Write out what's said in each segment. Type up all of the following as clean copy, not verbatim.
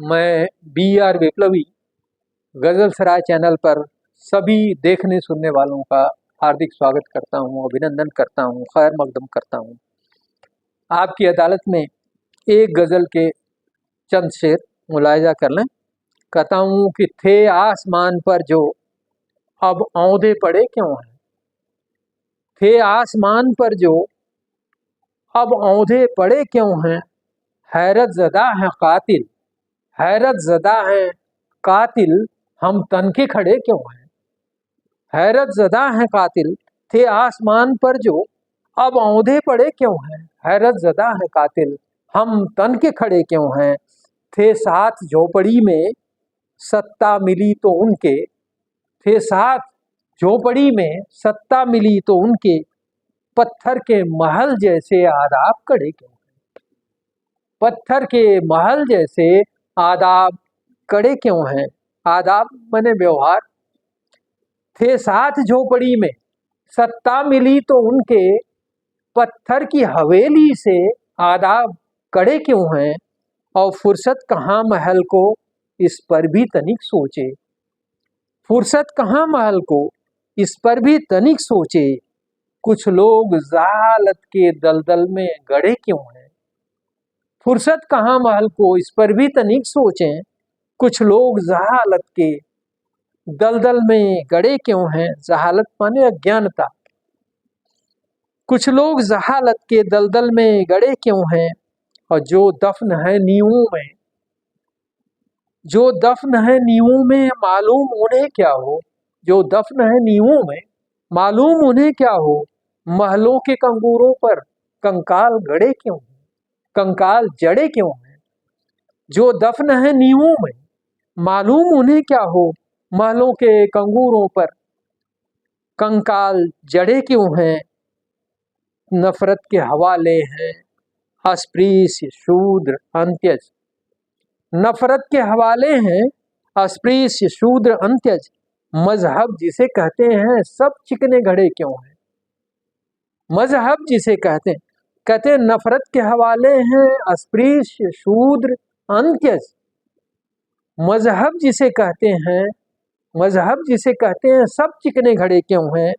मैं B.R. विप्लवी गजल सराय channel पर सभी देखने सुनने वालों का हार्दिक स्वागत करता हूं, अभिनंदन करता हूं, खैर मकदम करता हूं। आपकी अदालत में एक गजल के चंद शेर मुलाहिजा कर लें। कहता हूं कि थे आसमान पर जो अब औंधे पड़े क्यों हैं, थे आसमान पर जो अब औंधे पड़े क्यों हैं, हैरत ज़दा है कातिल, हैरत ज़दा है कातिल, हम तन के खड़े क्यों हैं। हैरत ज़दा है कातिल, थे आसमान पर जो अब औंधे पड़े क्यों हैं, हैरत ज़दा है कातिल, हम तन के खड़े क्यों हैं। थे साथ झोपड़ी में सत्ता मिली तो उनके, थे साथ झोपड़ी में सत्ता मिली तो उनके, पत्थर के महल जैसे आदाब कड़े क्यों हैं, पत्थर के महल जैसे आदाब कड़े क्यों हैं। आदाब माने व्यवहार। थे साथ झोपड़ी में सत्ता मिली तो उनके, पत्थर की हवेली से आदाब कड़े क्यों हैं। और फुर्सत कहाँ महल को, इस पर भी तनिक सोचे, फुर्सत कहाँ महल को, इस पर भी तनिक सोचे। कुछ लोग जहालत के दलदल में गड़े क्यों हैं, फुर्सत कहाँ महल को, इस पर भी तनिक सोचें। कुछ लोग जहालत के दलदल में गड़े क्यों हैं। जहालत माने अज्ञानता। कुछ लोग जहालत के दलदल में गड़े क्यों हैं। और जो दफन है नींवों में, जो दफन है नींवों में मालूम उन्हें क्या हो, जो दफन है नींवों में मालूम उन्हें क्या हो। महलों के कंगूरों पर कंकाल गड़े क्यों हैं, कंकाल जड़े क्यों हैं। जो दफन है नींवों में मालूम उन्हें क्या हो, महलों के कंगूरों पर कंकाल जड़े क्यों हैं। नफरत के हवाले हैं अस्पृश्य शूद्र अंत्यज, नफरत के हवाले हैं अस्पृश्य शूद्र अंत्यज। मजहब जिसे कहते हैं सब चिकने घड़े क्यों हैं, मजहब जिसे कहते हैं नफरत के हवाले हैं अस्पृश्य शूद्र अंत्यज। मजहब जिसे कहते हैं, मजहब जिसे कहते हैं सब चिकने घड़े क्यों हैं।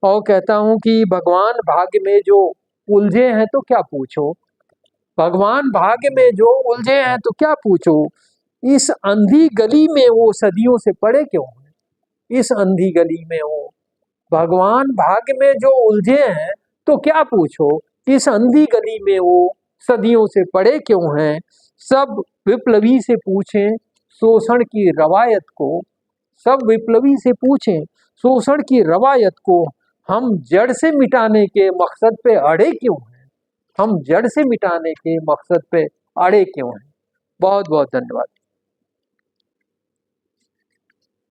और कहता हूं कि भगवान भाग्य में जो उलझे हैं तो क्या पूछो, भगवान भाग्य में जो उलझे हैं तो क्या पूछो। इस अंधी गली में वो सदियों से पड़े क्यों हैं, इस अंधी गली में वो भगवान भाग्य में जो उलझे हैं तो क्या पूछो। इस अंधी गली में वो सदियों से पड़े क्यों हैं। सब विप्लवी से पूछें शोषण की रवायत को, सब विप्लवी से पूछें शोषण की रवायत को, हम जड़ से मिटाने के मकसद पे अड़े क्यों हैं, हम जड़ से मिटाने के मकसद पे अड़े क्यों हैं। बहुत बहुत धन्यवाद।